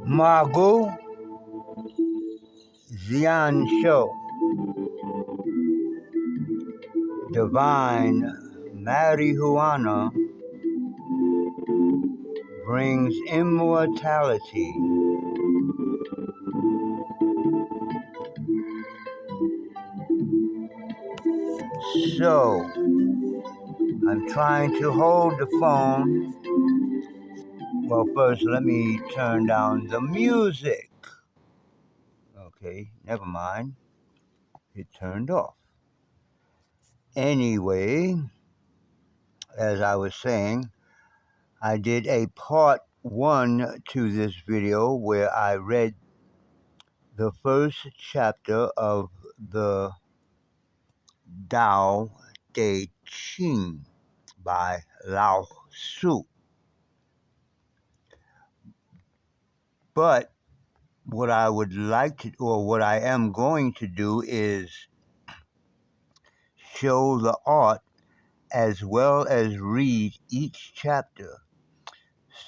Margot Zian Show, divine marijuana brings immortality. So, I'm trying to hold the phone. Well, first, let me turn down the music. Okay, never mind. It turned off. Anyway, as I was saying, I did a part 1 to this video where I read the first chapter of the T.A.O Ching by Lao Tzu. But what I would like to, or what I am going to do, is show the art as well as read each chapter.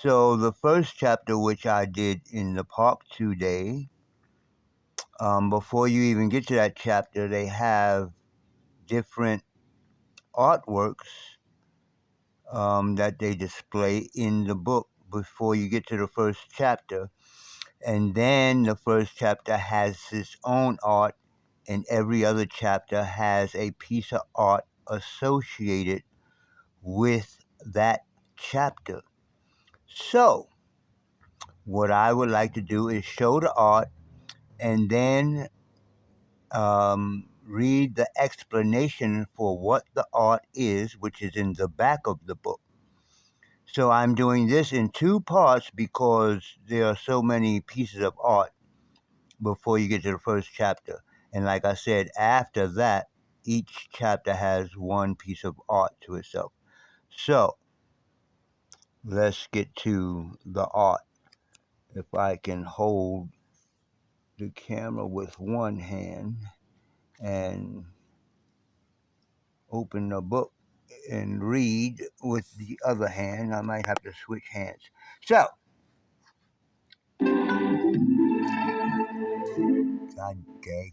So the first chapter, which I did in the park today, before you even get to that chapter, they have different artworks that they display in the book before you get to the first chapter. And then the first chapter has its own art, and every other chapter has a piece of art associated with that chapter. So, what I would like to do is show the art and then read the explanation for what the art is, which is in the back of the book. So I'm doing this in 2 parts because there are so many pieces of art before you get to the first chapter. And like I said, after that, each chapter has one piece of art to itself. So let's get to the art. If I can hold the camera with one hand and open the book and read with the other hand, I might have to switch hands. So, God dang.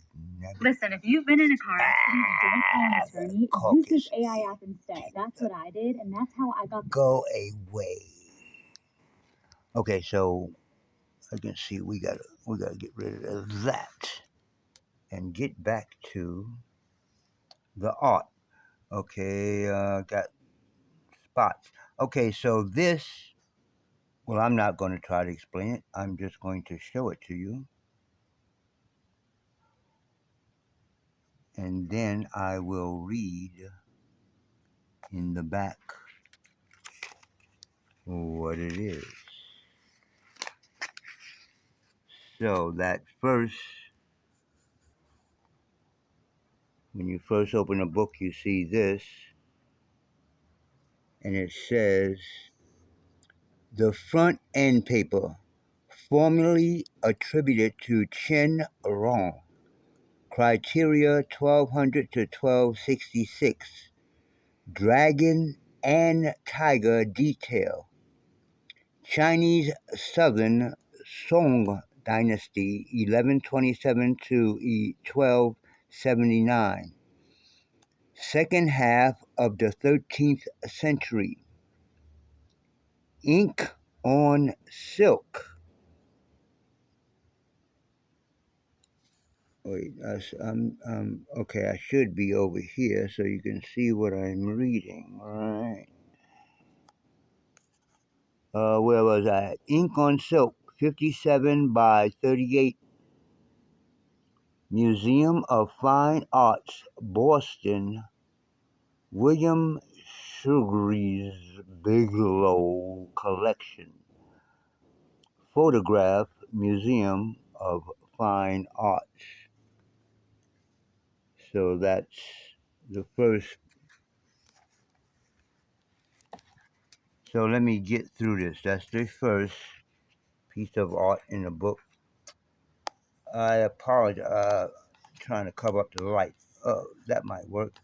Listen, if you've been in a car accident and don't call an attorney, use this AI app instead. That's what I did, and that's how I got. Go away. Okay, so I can see we gotta get rid of that and get back to the art. Okay, got spots. Okay, so this, well, I'm not going to try to explain it. I'm just going to show it to you. And then I will read in the back what it is. So that first, when you first open a book, you see this, and it says, the front end paper, formerly attributed to Chen Rong, criteria 1200 to 1266, dragon and tiger detail, Chinese Southern Song Dynasty 1127 to 1279, second half of the 13th century, ink on silk. Wait, okay, I should be over here so you can see what I'm reading, all right? Where was I? Ink on Silk, 57 by 38, Museum of Fine Arts, Boston, William Sugary's Bigelow Collection. Photograph, Museum of Fine Arts. So that's the first. So let me get through this. That's the first piece of art in the book. I apologize. Trying to cover up the light. Oh, that might work.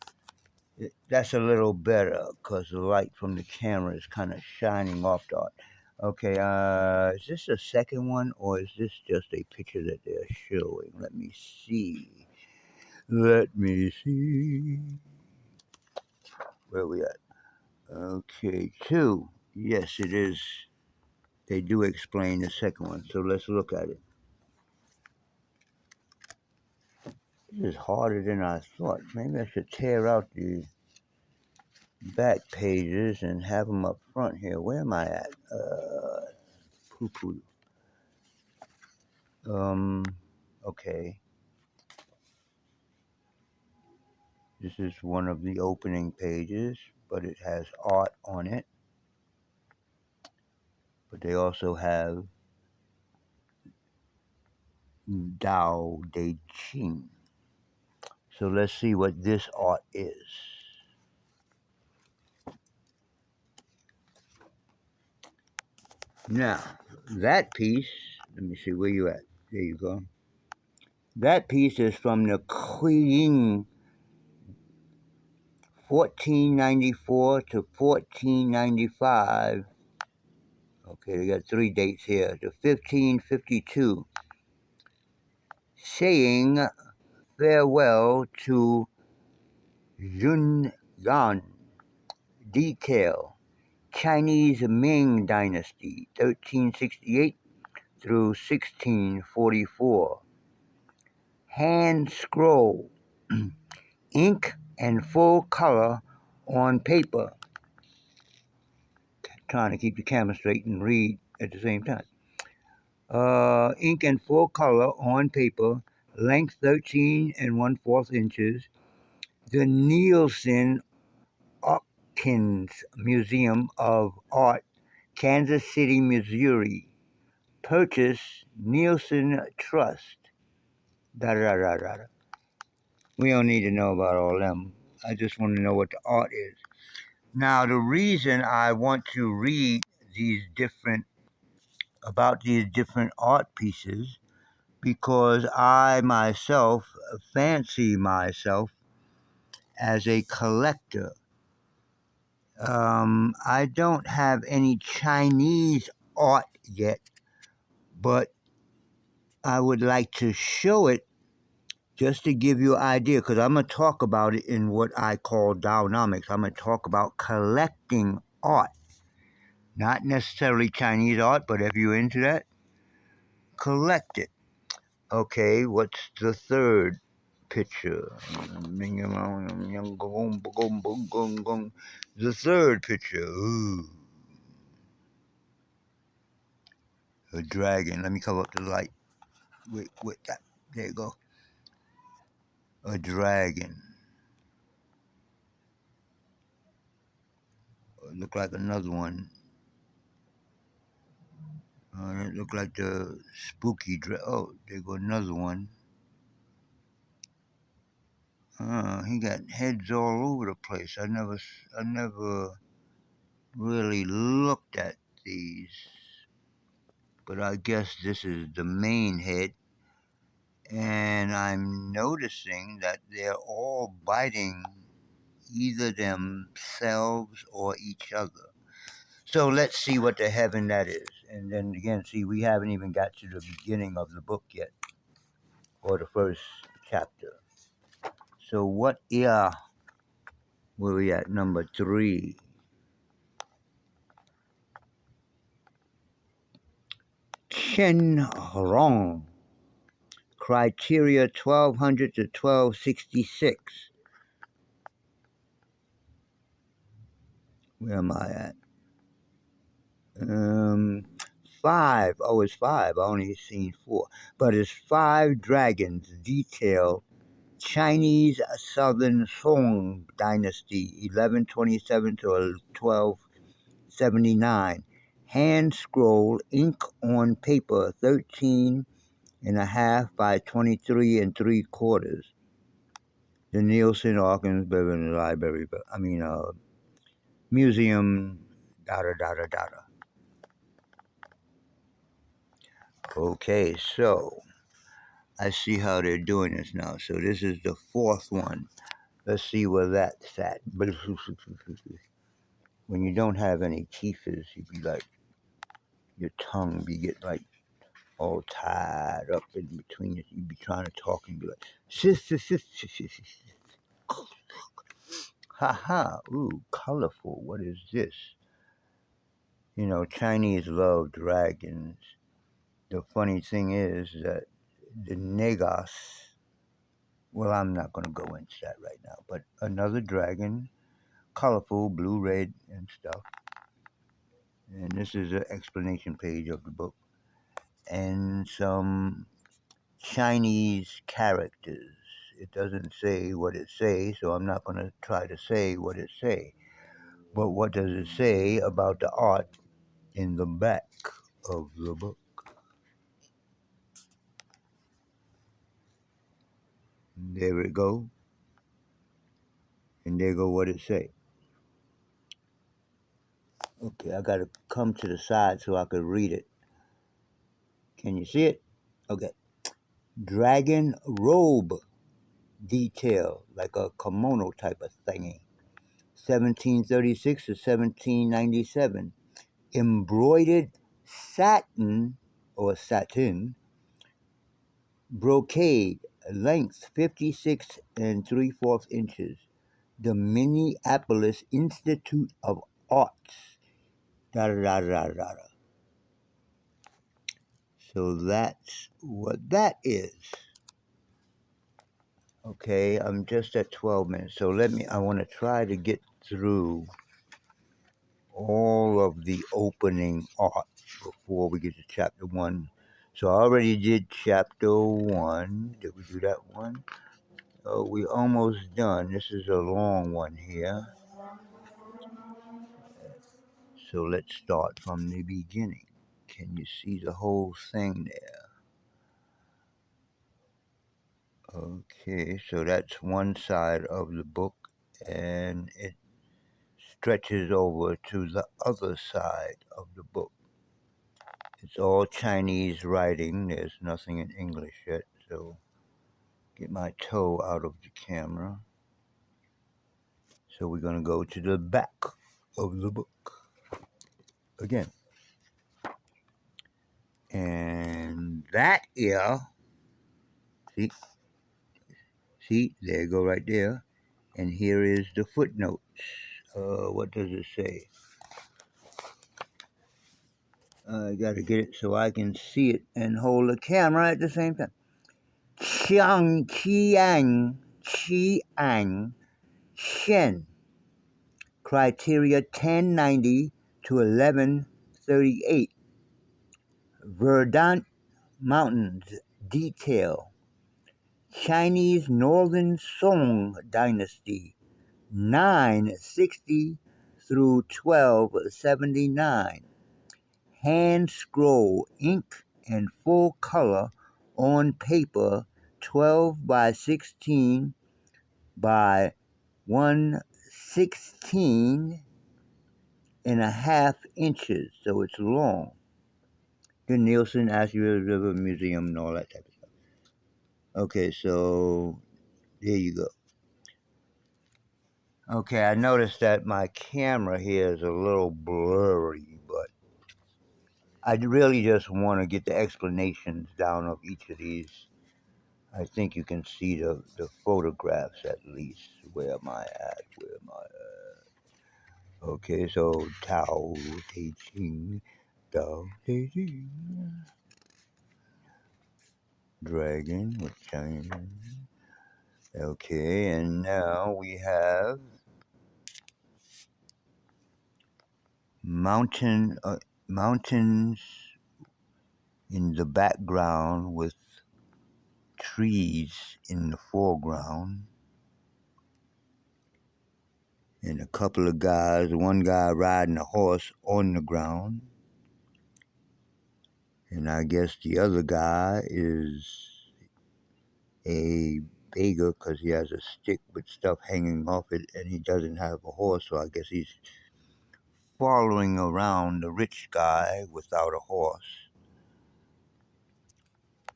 That's a little better because the light from the camera is kind of shining off the art. Okay, is this the second one or is this just a picture that they're showing? Let me see. Let me see. Where we at? Okay, two. Yes, it is. They do explain the second one, so let's look at it. This is harder than I thought. Maybe I should tear out the back pages and have them up front here. Where am I at? Poo poo. Um, okay. This is one of the opening pages, but it has art on it. But they also have T.A.O Ching. So let's see what this art is. Now, that piece, let me see where you at. There you go. That piece is from the Ching 1494 to 1495. Okay, they got three dates here. To 1552, saying farewell to Yun Yan. Detail: Chinese Ming Dynasty, 1368 through 1644. Hand scroll, ink and full color on paper. Trying to keep the camera straight and read at the same time. Ink and full color on paper, length 13 and 1/4 inches. The Nielsen Hopkins Museum of Art, Kansas City, Missouri. Purchase Nielsen Trust. Da da da da da. We don't need to know about all them. I just want to know what the art is. Now, the reason I want to read these different about these different art pieces because I myself fancy myself as a collector. I don't have any Chinese art yet, but I would like to show it just to give you an idea, because I'm going to talk about it in what I call Daonomics. I'm going to talk about collecting art. Not necessarily Chinese art, but if you're into that, collect it. Okay, what's the third picture? The third picture. Ooh. A dragon. Let me cover up the light. Wait, that. There you go. A dragon. Look like another one. It looked like the spooky oh, there go another one. He got heads all over the place. I never really looked at these, but I guess this is the main head, and I'm noticing that they're all biting either themselves or each other. So let's see what the heaven that is, and then again, see, we haven't even got to the beginning of the book yet, or the first chapter. So what where we at? Number 3. Chen Rong. Criteria 1200 to 1266. Where am I at? 5. Oh, it's 5. I only seen 4. But it's 5 dragons. Detail: Chinese Southern Song Dynasty, 1127 to 1279. Hand scroll, ink on paper, 13.5 by 23 3/4. The Nielsen Hawkins Beverly Library, Museum, da da da da da. Okay, so I see how they're doing this now. So this is the fourth one. Let's see where that's at. But when you don't have any teeth, you be like, your tongue be get like all tied up in between it. You be trying to talk and be like, ha ha, ooh, colorful. What is this? You know, Chinese love dragons. The funny thing is that the Negas, well, I'm not going to go into that right now, but another dragon, colorful, blue, red, and stuff. And this is an explanation page of the book. And some Chinese characters. It doesn't say what it says, so I'm not going to try to say what it says. But what does it say about the art in the back of the book? There it go. And there go what it say. Okay, I gotta come to the side so I can read it. Can you see it? Okay. Dragon robe detail, like a kimono type of thingy. 1736 to 1797. Embroidered satin or satin brocade, length 56 and 3/4 inches. The Minneapolis Institute of Arts. Da da da da da. So that's what that is. Okay, I'm just at 12 minutes. So I want to try to get through all of the opening art before we get to chapter 1. So I already did chapter 1. Did we do that one? Oh, we almost done. This is a long one here. So let's start from the beginning. Can you see the whole thing there? Okay, so that's one side of the book, and it stretches over to the other side of the book. It's all Chinese writing. There's nothing in English yet, so get my toe out of the camera. So we're going to go to the back of the book again. And that here, see, there you go right there. And here is the footnotes. What does it say? I got to get it so I can see it and hold the camera at the same time. Chiang, Shen. Criteria 1090 to 1138. Verdant Mountains. Detail. Chinese Northern Song Dynasty. 960 through 1279. Hand scroll, ink and full color on paper, 12 by 16 by 116 and a half inches, so it's long. The Nielsen Asheville River Museum and all that type of stuff. Okay, so there you go. Okay, I noticed that my camera here is a little blurry, but I really just want to get the explanations down of each of these. I think you can see the photographs at least. Where am I at? Where am I at? Okay, so T.A.O Ching, T.A.O Ching, Dragon with China. Okay, and now we have mountains in the background with trees in the foreground, and a couple of guys, one guy riding a horse on the ground, and I guess the other guy is a beggar because he has a stick with stuff hanging off it, and he doesn't have a horse, so I guess he's following around the rich guy without a horse.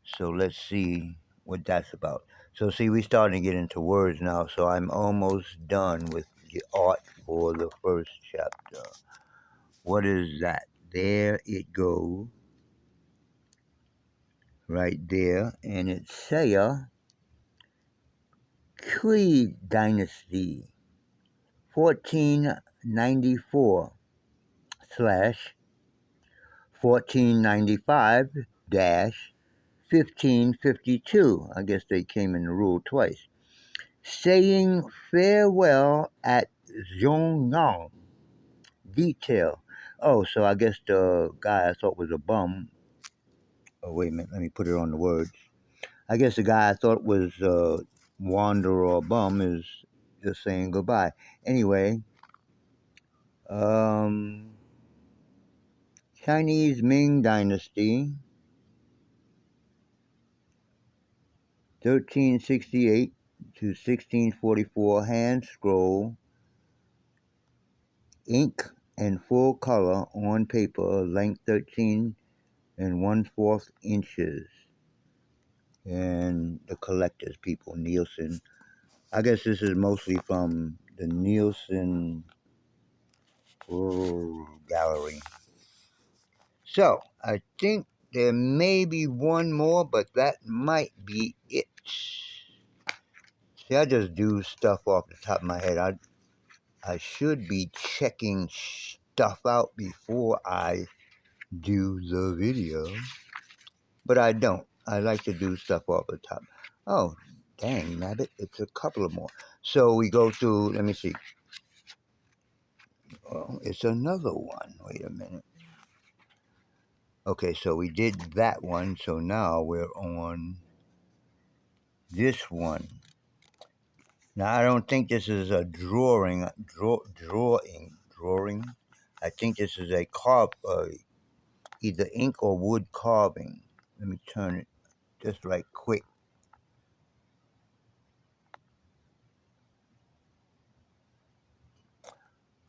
So let's see what that's about. So see, we starting to get into words now. So I'm almost done with the art for the first chapter. What is that? There it goes, right there, and it's Saya Kui Dynasty, 1494 slash 1495 dash 1552. I guess they came in the rule twice. Saying farewell at Zhongyang. Detail. Oh, so I guess the guy I thought was a bum. Oh, wait a minute. Let me put it on the words. I guess the guy I thought was a wanderer or bum is just saying goodbye. Anyway, um, Chinese Ming Dynasty, 1368 to 1644, hand scroll, ink and full color on paper, length 13 and 1/4 inches. And the collectors people, Nielsen. I guess this is mostly from the Nielsen gallery. So I think there may be one more, but that might be it. See, I just do stuff off the top of my head. I should be checking stuff out before I do the video, but I don't. I like to do stuff off the top. Oh, dang, nabbit, it's a couple of more. So we go through, let me see. Oh, it's another one. Wait a minute. Okay, so we did that one, so now we're on this one. Now, I don't think this is a drawing. I think this is a either ink or wood carving. Let me turn it just right quick.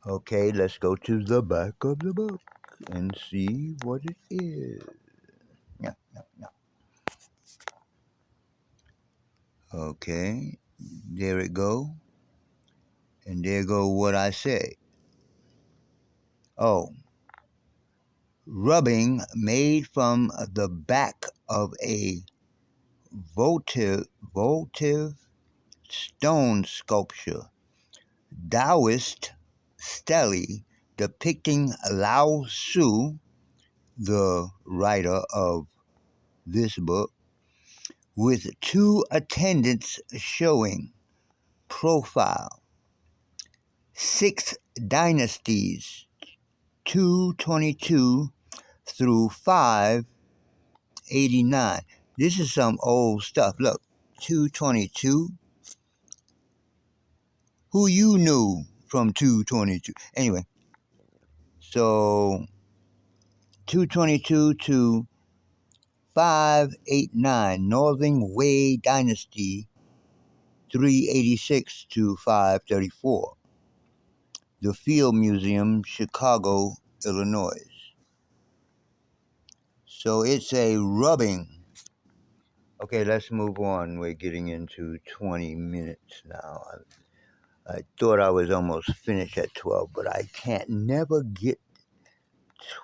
Okay, let's go to the back of the book and see what it is. Yeah, yeah, yeah. Okay, there it go. And there go what I say. Oh, rubbing made from the back of a votive stone sculpture, Taoist stele depicting Lao Tzu, the writer of this book, with two attendants showing profile, 6 dynasties, 222 through 589. This is some old stuff. Look, 222. Who you knew from 222? Anyway, so 222 to 589, Northern Wei Dynasty, 386 to 534. The Field Museum, Chicago, Illinois. So it's a rubbing. Okay, let's move on. We're getting into 20 minutes now. I thought I was almost finished at 12, but I can't never get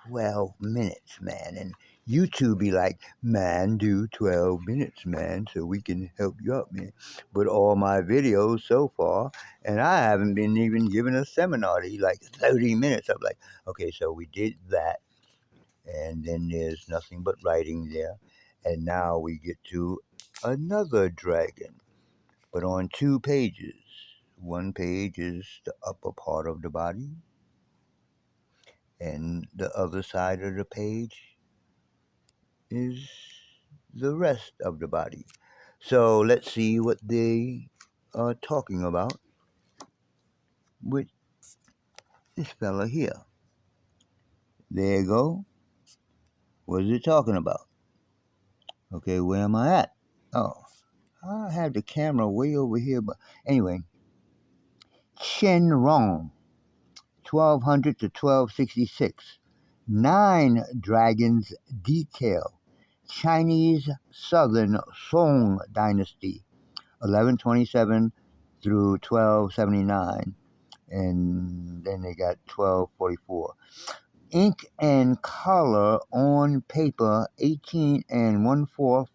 12 minutes, man. And YouTube be like, man, do 12 minutes, man, so we can help you out, man. But all my videos so far, and I haven't been even given a seminar to like 30 minutes. I'm like, okay, so we did that. And then there's nothing but writing there. And now we get to another dragon, but on 2 pages. One page is the upper part of the body, and the other side of the page is the rest of the body. So let's see what they are talking about with this fella here. There you go. What is it talking about? Okay, where am I at? Oh, I have the camera way over here, but anyway. Chen Rong, 1200 to 1266. 9 dragons detail. Chinese Southern Song Dynasty, 1127 through 1279, and then they got 1244. Ink and color on paper, 18 and 1/4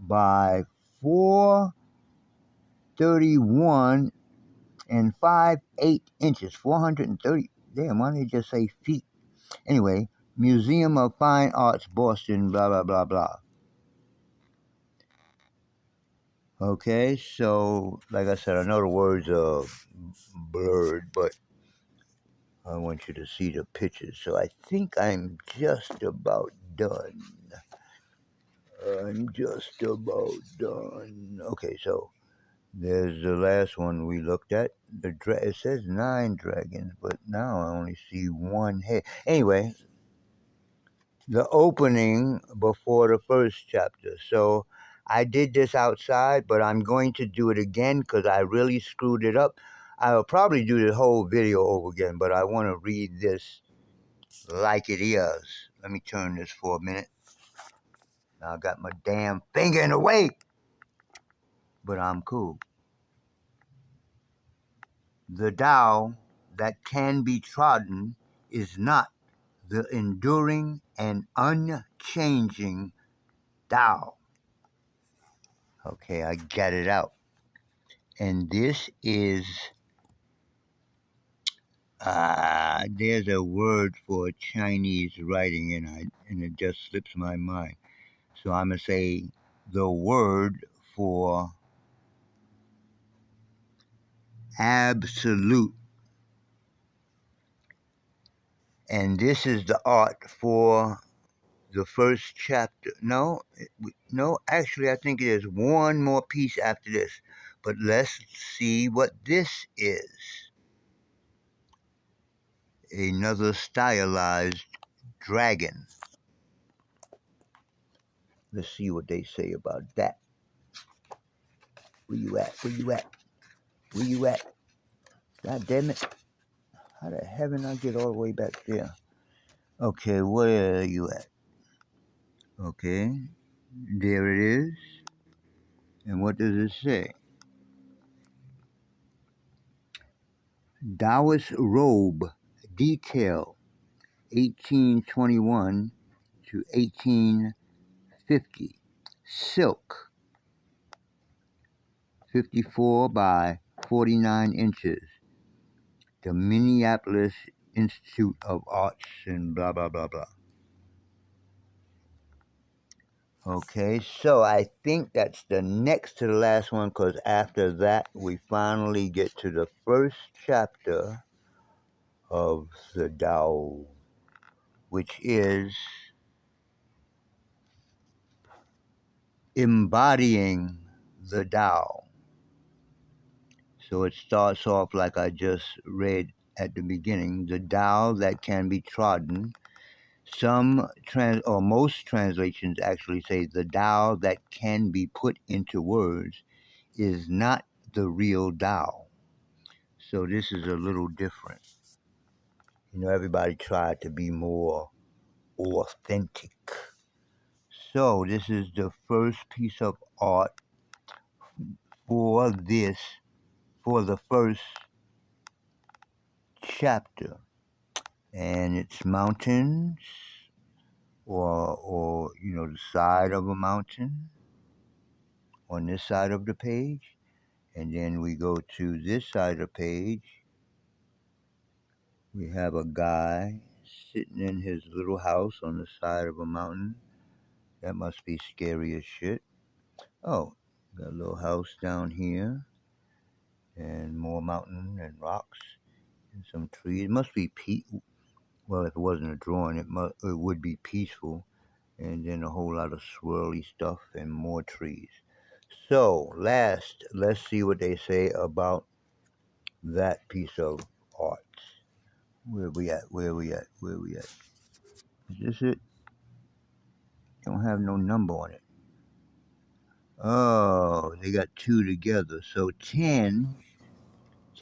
by 431 and 5/8 inches. 430. Damn, why did they just say feet? Anyway, Museum of Fine Arts, Boston, blah, blah, blah, blah. Okay, so like I said, I know the words are blurred, but I want you to see the pictures. So I think I'm just about done. I'm just about done. Okay, so there's the last one we looked at. It says 9 dragons, but now I only see one head. Anyway, the opening before the first chapter. So I did this outside, but I'm going to do it again because I really screwed it up. I'll probably do the whole video over again, but I want to read this like it is. Let me turn this for a minute. Now I got my damn finger in the way, but I'm cool. The Tao that can be trodden is not the enduring and unchanging Tao. Okay, I got it out. And this is, there's a word for Chinese writing, and it just slips my mind. So I'm going to say the word for absolute. And this is the art for the first chapter. No, actually, I think there's one more piece after this. But let's see what this is. Another stylized dragon. Let's see what they say about that. Where you at? Where you at? Where you at? God damn it. How the heaven I get all the way back there? Okay, where are you at? Okay, there it is. And what does it say? Taoist robe, detail, 1821 to 1850. Silk, 54 by 49 inches. The Minneapolis Institute of Arts and blah, blah, blah, blah. Okay, so I think that's the next to the last one because after that we finally get to the first chapter of the Tao, which is embodying the Tao. So it starts off like I just read at the beginning, the Tao that can be trodden. Most translations actually say the Tao that can be put into words is not the real Tao. So this is a little different. Everybody tried to be more authentic. So this is the first piece of art for the first chapter. And it's mountains or the side of a mountain on this side of the page. And then we go to this side of the page. We have a guy sitting in his little house on the side of a mountain. That must be scary as shit. Oh, got a little house down here and more mountain and rocks and some trees. It must be well, if it wasn't a drawing, it would be peaceful. And then a whole lot of swirly stuff and more trees. So, last, let's see what they say about that piece of art. Where we at? Where we at? Where we at? Is this it? Don't have no number on it. Oh, they got two together. So 10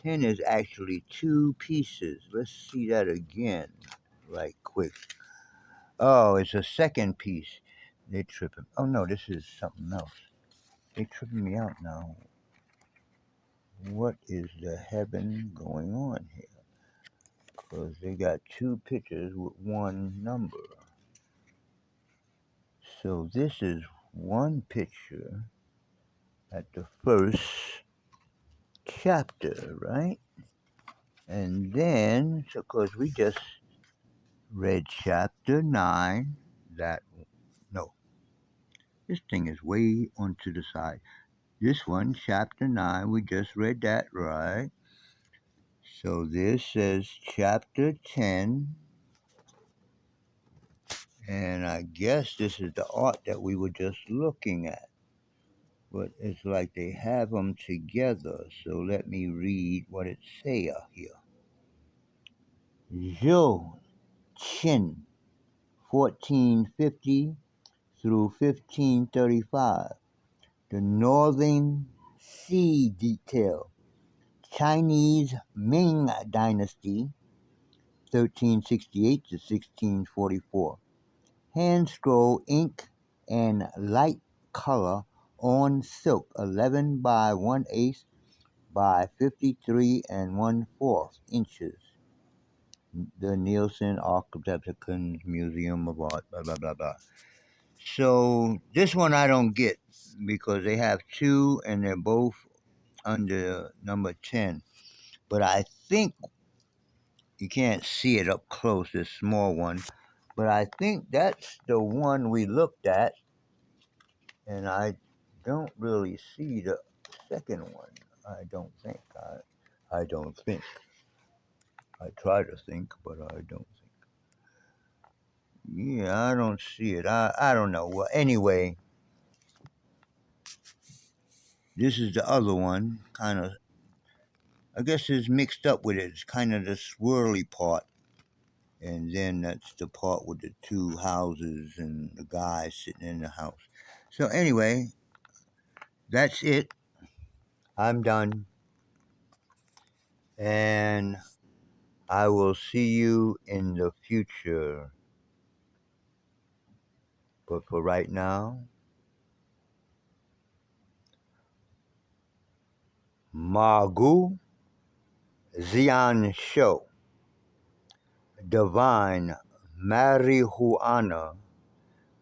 is actually two pieces. Let's see that again, right quick. Oh, it's a second piece. They tripping. Oh no, this is something else. They tripping me out now. What is the heaven going on here? Because they got two pictures with one number. So this is one picture at the first chapter, right? And then, so because we just read chapter 9, that, no, this thing is way onto the side. This one, chapter 9, we just read that, right? So this says chapter 10, and I guess this is the art that we were just looking at. But it's like they have them together. So let me read what it say here. Zhou Qin, 1450 through 1535. The Northern Sea Detail. Chinese Ming Dynasty, 1368 to 1644. Hand scroll ink and light color on silk, 11 by 1/8 by 53 and 1/4 inches. The Nielsen Architectural Museum of Art, blah, blah, blah, blah. So this one I don't get because they have two and they're both under number 10. But I think you can't see it up close, this small one. But I think that's the one we looked at, and I don't really see the second one. I don't think. I don't think. I try to think, but I don't think. Yeah, I don't see it. I don't know. Well, anyway, this is the other one. Kind of, I guess it's mixed up with it. It's kind of the swirly part. And then that's the part with the two houses and the guy sitting in the house. So, anyway, that's it. I'm done. And I will see you in the future. But for right now, Magu Zian Show, divine marijuana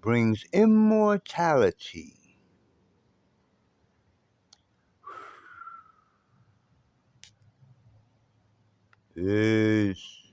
brings immortality. Peace.